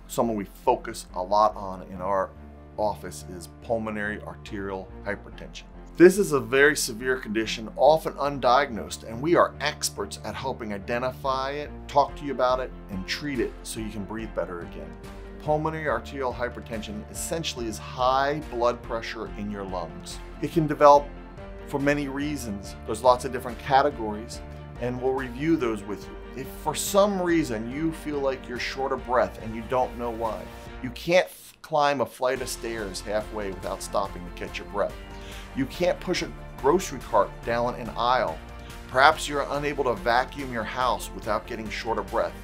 someone we focus a lot on in our office is pulmonary arterial hypertension. This is a very severe condition, often undiagnosed, and we are experts at helping identify it, talk to you about it, and treat it so you can breathe better again. Pulmonary arterial hypertension essentially is high blood pressure in your lungs. It can develop for many reasons. There's lots of different categories, and we'll review those with you. If for some reason you feel like you're short of breath and you don't know why, you can't climb a flight of stairs halfway without stopping to catch your breath. You can't push a grocery cart down an aisle. Perhaps you're unable to vacuum your house without getting short of breath.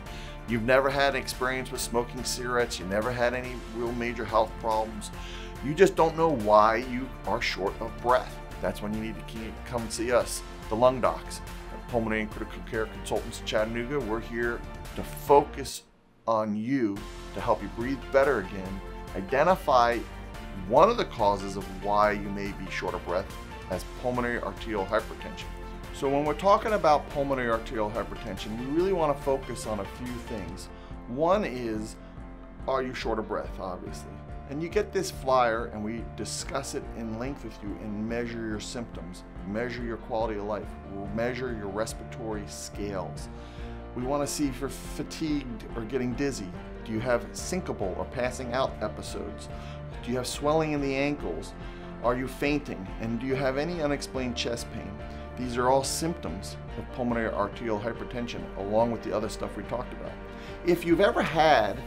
You've never had experience with smoking cigarettes. You never had any real major health problems. You just don't know why you are short of breath. That's when you need to come see us, the lung docs, Pulmonary and Critical Care Consultants in Chattanooga. We're here to focus on you to help you breathe better again, identify one of the causes of why you may be short of breath as pulmonary arterial hypertension. So when we're talking about pulmonary arterial hypertension, we really want to focus on a few things. One is, are you short of breath, obviously? And you get this flyer and we discuss it in length with you and measure your symptoms, measure your quality of life, we'll measure your respiratory scales. We want to see if you're fatigued or getting dizzy. Do you have syncopal or passing out episodes? Do you have swelling in the ankles? Are you fainting? And do you have any unexplained chest pain? These are all symptoms of pulmonary arterial hypertension, along with the other stuff we talked about. If you've ever had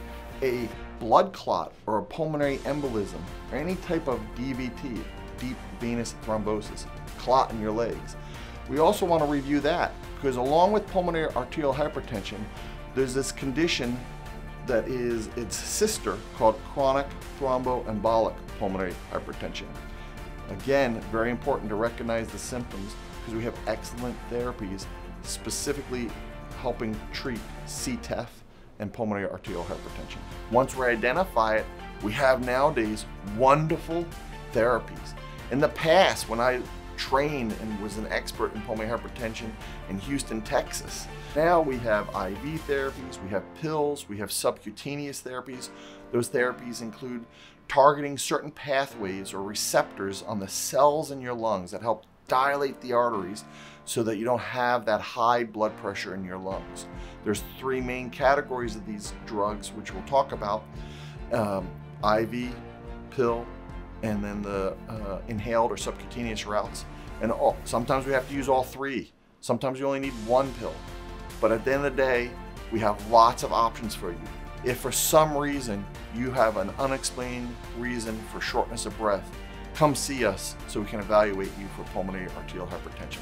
a blood clot or a pulmonary embolism or any type of DVT, deep venous thrombosis, clot in your legs, we also want to review that, because along with pulmonary arterial hypertension, there's this condition that is its sister called chronic thromboembolic pulmonary hypertension. Again, very important to recognize the symptoms because we have excellent therapies specifically helping treat CTEPH and pulmonary arterial hypertension. Once we identify it, we have nowadays wonderful therapies. In the past, when I trained and was an expert in pulmonary hypertension in Houston, Texas, now we have IV therapies, we have pills, we have subcutaneous therapies. Those therapies include targeting certain pathways or receptors on the cells in your lungs that help dilate the arteries so that you don't have that high blood pressure in your lungs. There's three main categories of these drugs, which we'll talk about: IV, pill, and then the inhaled or subcutaneous routes. And sometimes we have to use all three. Sometimes you only need one pill. But at the end of the day, we have lots of options for you. If for some reason you have an unexplained reason for shortness of breath, come see us so we can evaluate you for pulmonary arterial hypertension.